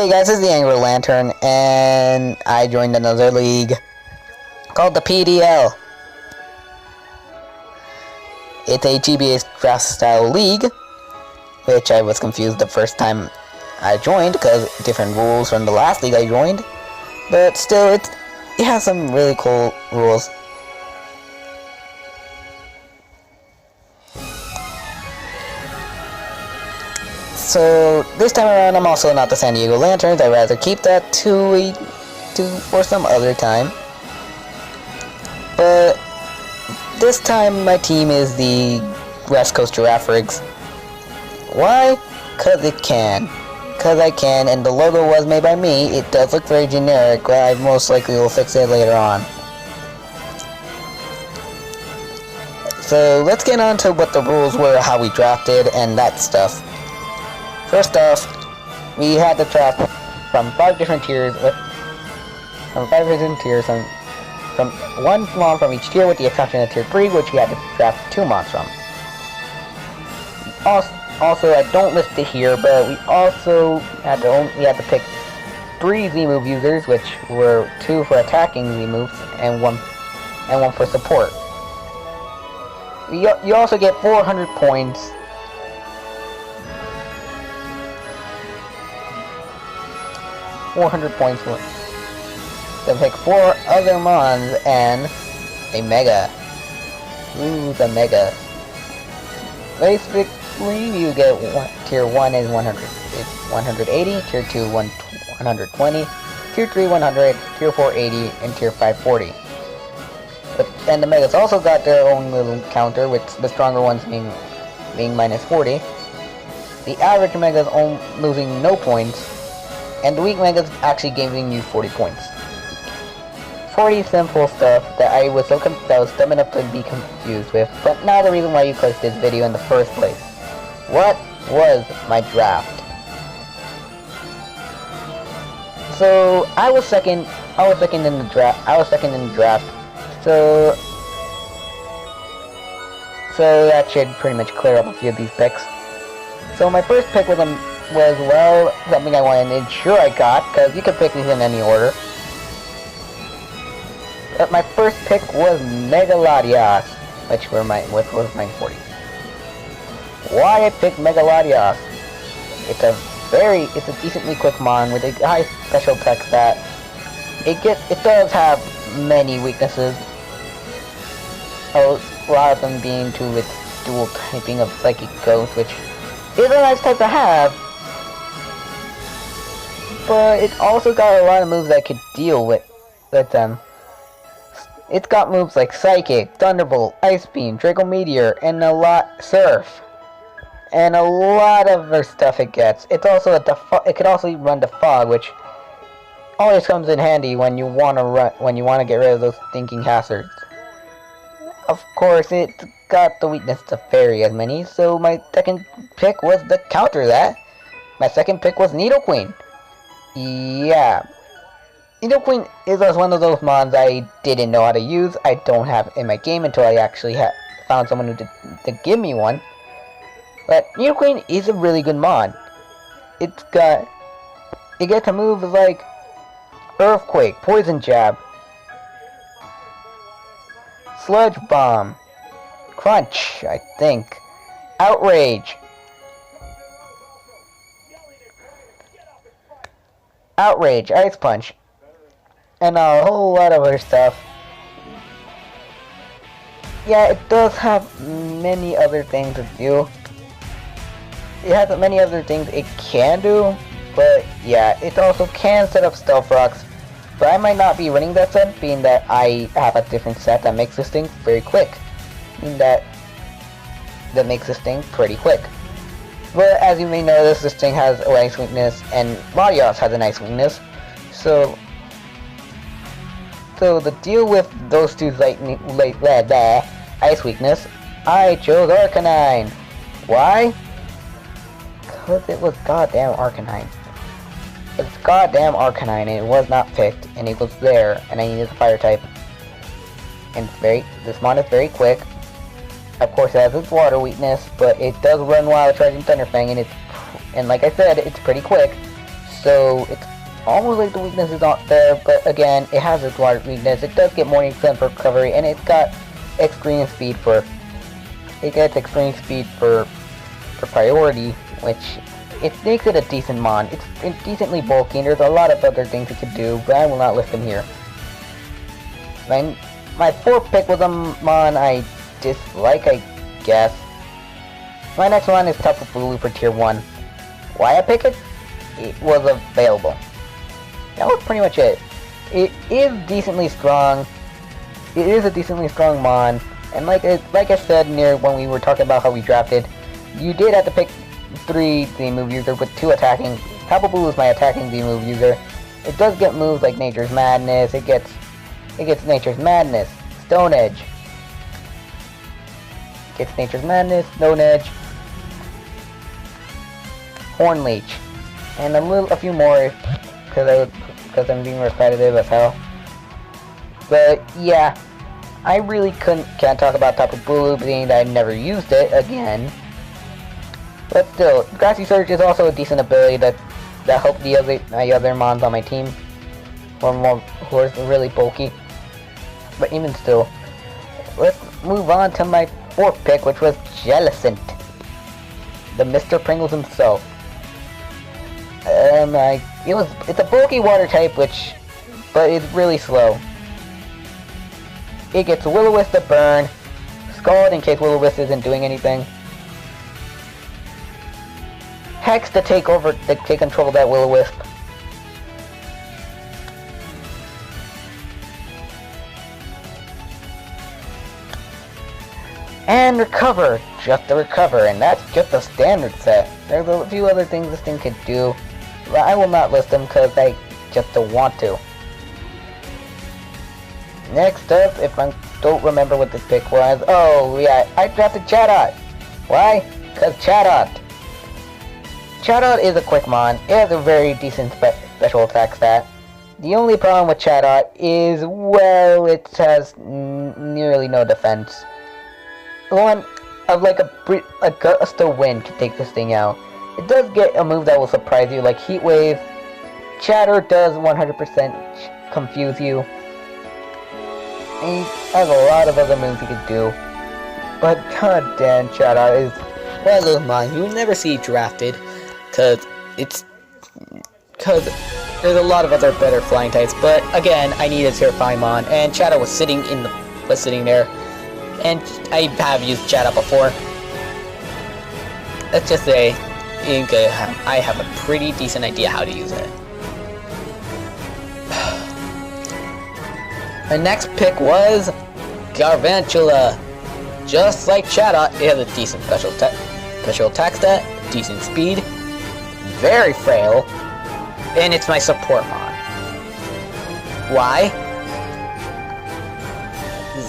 Hey guys, this is the Angry Lantern, and I joined another league called the PDL. It's a GBA Draft style league, which I was confused the first time I joined because different rules from the last league I joined, but still it has some really cool rules. So this time around, I'm also not the San Diego Lanterns. I'd rather keep that for some other time. But this time, my team is the West Coast Girafarigs. Why? Cause it can. Cause I can, and the logo was made by me. It does look very generic, but I most likely will fix it later on. So let's get on to what the rules were, how we drafted, and that stuff. First off, we had to draft from 5 different tiers, from one mon from each tier, with the exception of tier 3, which we had to draft 2 mons from. Also, I don't list it here, but we also had to pick 3 Z-move users, which were 2 for attacking Z-moves and one for support. You also get 400 points. To pick 4 other mons and a mega. Ooh, the mega. Basically, you get tier 1 is 180, tier 2 120, tier 3 100, tier 4 80, and tier 5 40. And the megas also got their own little counter, with the stronger ones being minus 40. The average megas losing no points. And the weak megas actually giving you 40 points. 40 simple stuff that I was dumb enough to be confused with, but not the reason why you clicked this video in the first place. What was my draft? So I was second in the draft. So that should pretty much clear up a few of these picks. So my first pick was something I wanted to ensure I got, because you could pick these in any order. But my first pick was Megalodios, which was mine 40. Why I picked Megalodios? It's a decently quick mon with a high special tech stat. It does have many weaknesses. A lot of them being to its dual typing of Psychic Ghost, which is a nice type to have. But it also got a lot of moves that could deal with them. It's got moves like Psychic, Thunderbolt, Ice Beam, Draco Meteor, and Surf, and a lot of other stuff it gets. It's also it could also run Defog, which always comes in handy when you want to get rid of those stinking hazards. Of course, it got the weakness to Fairy as many, so my second pick was to counter that. My second pick was Nidoqueen. Yeah, Nidoqueen is one of those mons I didn't know how to use. I don't have in my game until I actually found someone to give me one. But Nidoqueen is a really good mon. It gets a move like Earthquake, Poison Jab, Sludge Bomb, Crunch, I think, Outrage, Ice Punch, and a whole lot of other stuff. Yeah, it does have many other things to do. It has many other things it can do, but yeah, it also can set up Stealth Rocks. But I might not be running that set, being that I have a different set that makes this thing very quick. That makes this thing pretty quick. But as you may notice, this thing has a nice weakness, and Latios has a nice weakness. So to deal with those two ice weakness, I chose Arcanine. Why? Because it was goddamn Arcanine. It's goddamn Arcanine, and it was not picked, and it was there, and I needed a fire type. And this mon is very quick. Of course, it has its water weakness, but it does run while charging Thunderfang, and like I said, it's pretty quick. so it's almost like the weakness is not there, but again, it has its water weakness. It does get Morning Sun for recovery, and it's got extreme speed for priority, which it makes it a decent mon. It's decently bulky, and there's a lot of other things it could do, but I will not list them here. My fourth pick was a mon I dislike, I guess. My next one is Tapu Bulu for tier 1. Why I pick it? It was available. That was pretty much it. It is decently strong. It is a decently strong mon, and like I said near when we were talking about how we drafted, you did have to pick 3 Z-move user with 2 attacking. Tapu Bulu is my attacking Z-move user. It does get moves like Nature's Madness. It gets Nature's Madness, Stone Edge. Gets Nature's Madness, Stone Edge, Horn Leech, and a few more because I'm being repetitive as hell. But yeah, I really can't talk about Tapu Bulu being that I never used it again. But still, Grassy Surge is also a decent ability that helped my other mons on my team who are really bulky. But even still, let's move on to my fourth pick, which was Jellicent, the Mr. Pringles himself. It's a bulky water type, but it's really slow. It gets Will-O-Wisp to burn, Scald in case Will-O-Wisp isn't doing anything, Hex to take control of that Will-O-Wisp, and Recover, just to recover, and that's just a standard set. There's a few other things this thing could do, but I will not list them because I just don't want to. Next up, if I don't remember what this pick was, oh yeah, I drafted Chatot. Why? Because Chatot is a quick mon. It has a very decent special attack stat. The only problem with Chatot is, well, it has nearly no defense. One of like a gust of wind can take this thing out. It does get a move that will surprise you, like Heat Wave. Chatter does 100% confuse you. And he has a lot of other moves he could do. But goddamn, Chatter is one of those mons you will never see drafted, because there's a lot of other better flying types. But again, I needed a terrifying mon, and Chatter was sitting there. And I have used Chatot before. Let's just say, I have a pretty decent idea how to use it. My next pick was Garvantula. Just like Chatot, it has a decent special attack stat, decent speed, very frail, and it's my support mon. Why?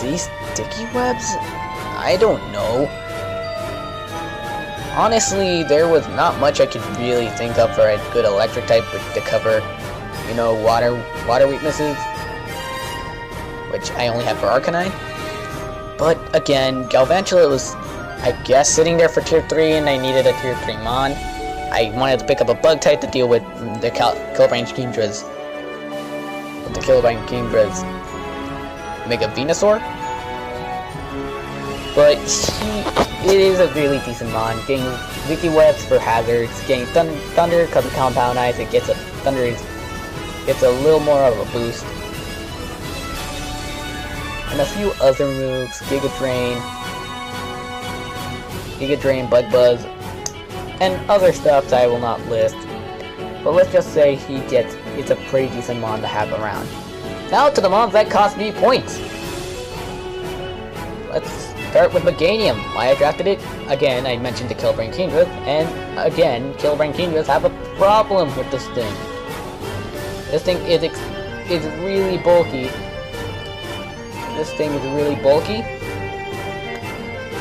These sticky webs? I don't know. Honestly, there was not much I could really think of for a good electric type to cover, water weaknesses, which I only have for Arcanine. But again, Galvantula was, I guess, sitting there for tier 3, and I needed a tier 3 mon. I wanted to pick up a bug type to deal with the Kilobranch Kingdras. With the Kilobranch Kingdras. Make a Venusaur. But it is a really decent mon. Getting Leaky Webs for hazards, getting Thunder because of Compound Ice, it gets a little more of a boost. And a few other moves, Giga Drain, Bug Buzz, and other stuff that I will not list. But let's just say it's a pretty decent mon to have around. Now to the mons that cost me points. Let's start with Meganium. Why I drafted it? Again, I mentioned the Kilobranch Kingdras, and again, Kilobranch Kingdras have a problem with this thing. This thing is really bulky.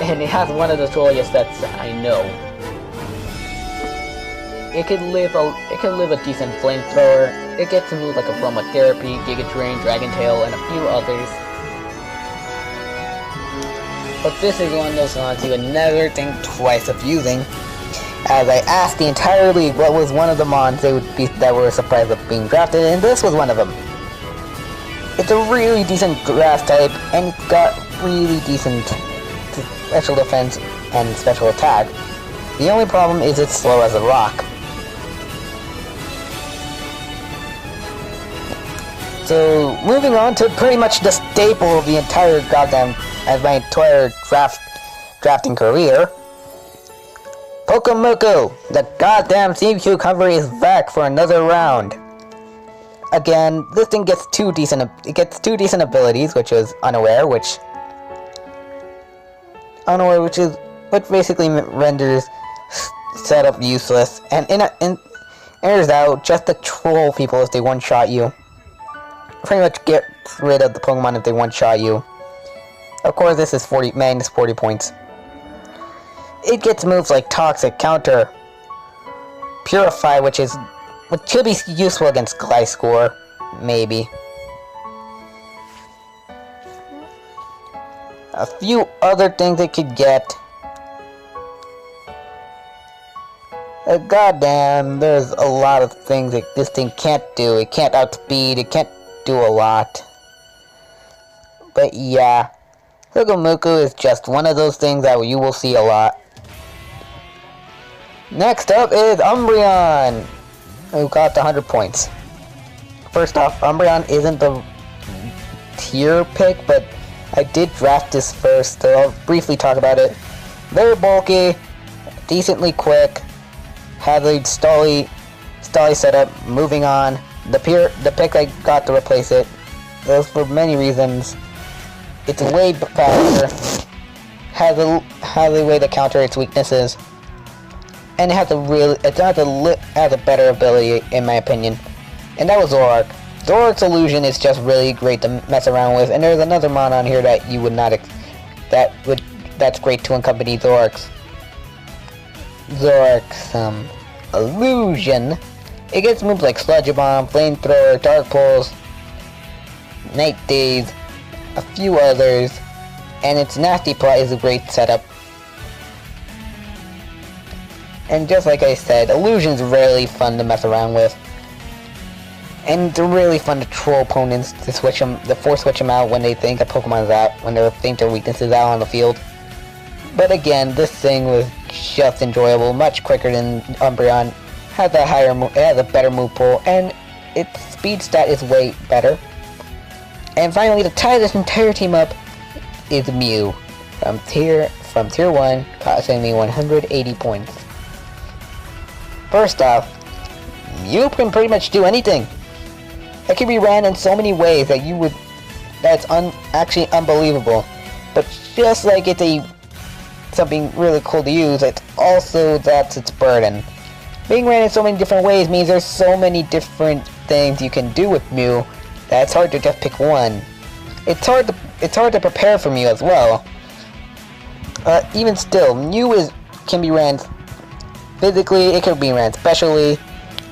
And it has one of the trolliest sets I know. It could live a decent flamethrower. It gets moves like Aromatherapy, Giga Drain, Dragon Tail, and a few others. But this is one of those ones you would never think twice of using, as I asked the entire league what was one of the mons that were surprised of being drafted, and this was one of them. It's a really decent grass type, and it's got really decent special defense and special attack. The only problem is it's slow as a rock. So, moving on to pretty much the staple of the entire my entire drafting career. Pokemoku, the goddamn sea cucumber, is back for another round. Again, this thing gets two decent abilities, which is Unaware, which basically renders setup useless, and enters out just to troll people if they one-shot you. Pretty much get rid of the Pokemon if they one-shot you. Of course, this is minus 40 points. It gets moves like Toxic, Counter, Purify, which should be useful against Gliscor, maybe. A few other things it could get. Goddamn, there's a lot of things that this thing can't do. It can't outspeed, it can't do a lot. But yeah, Pokemoku is just one of those things that you will see a lot. Next up is Umbreon, who got the 100 points. First off, Umbreon isn't the tier pick, but I did draft this first, so I'll briefly talk about it. Very bulky, decently quick, has a stally setup. Moving on, the pick I got to replace it, those for many reasons. It's way faster, has a way to counter its weaknesses, and it has a better ability, in my opinion. And that was Zoroark. Zoroark's illusion is just really great to mess around with, and there's another mon on here that you would not that's great to accompany Zoroark's illusion. It gets moves like Sludge Bomb, Flamethrower, Dark Pulse, Night Daze, a few others, and its Nasty Plot is a great setup. And just like I said, Illusion's really fun to mess around with. And they're really fun to troll opponents to force switch them out when they think a Pokemon's out, when they think their weakness is out on the field. But again, this thing was just enjoyable, much quicker than Umbreon, has a better move pool, and its speed stat is way better. And finally, to tie this entire team up is Mew from tier 1, costing me 180 points. First off, Mew can pretty much do anything. It can be ran in so many ways that's actually unbelievable. But just like it's something really cool to use, that's its burden. Being ran in so many different ways means there's so many different things you can do with Mew that it's hard to just pick one. It's hard to prepare for Mew as well. Even still, Mew can be ran physically, it could be ran specially,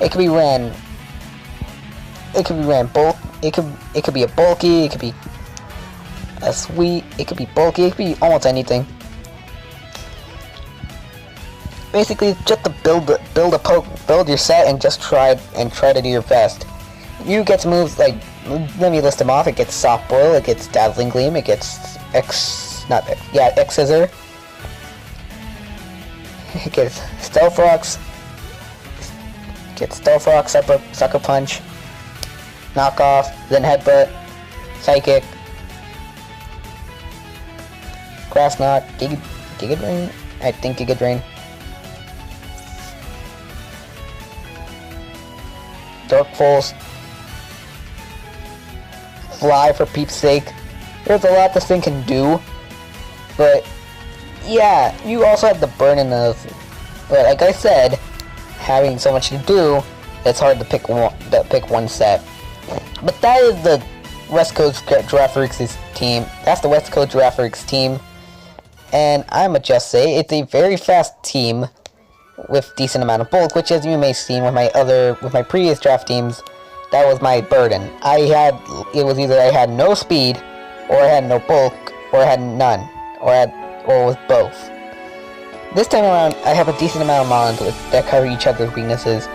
it could be ran both. It could be a bulky, it could be a sweet, it could be bulky, it could be almost anything. Basically, just to build your set and just try to do your best. Mew gets moves like, let me list them off. It gets Soft Boil, it gets Dazzling Gleam, it gets X-Scissor. It gets Stealth Rocks, Sucker Punch, Knock Off, then Headbutt, Psychic, Grass Knot, Giga Drain? I think Giga Drain. Dark Pulse, Fly for Pete's sake. There's a lot this thing can do, but yeah, you also have the burden of, but like I said, having so much to do, it's hard to pick one set. But that is the West Coast Girafarigs team. That's the West Coast Girafarigs team, and I'ma just say it's a very fast team with decent amount of bulk, which, as you may have seen with my previous draft teams, that was my burden. It was either I had no speed, or I had no bulk, or I had none, or was both. This time around, I have a decent amount of mons that cover each other's weaknesses.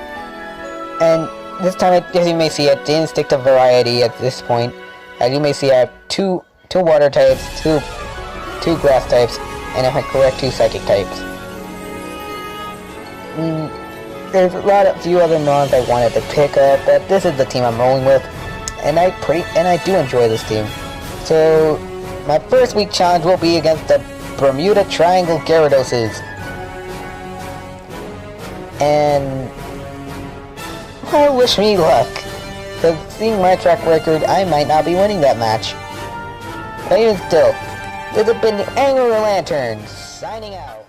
And this time, as you may see, I didn't stick to variety at this point. As you may see, I have two water types, two grass types, and if I correct, 2 psychic types. There's a few other mons I wanted to pick up, but this is the team I'm rolling with, and I do enjoy this team. So my first week challenge will be against the Bermuda Triangle Gyarados. And well, wish me luck, because seeing my track record, I might not be winning that match. But even still, this has been the Angler Lantern, signing out.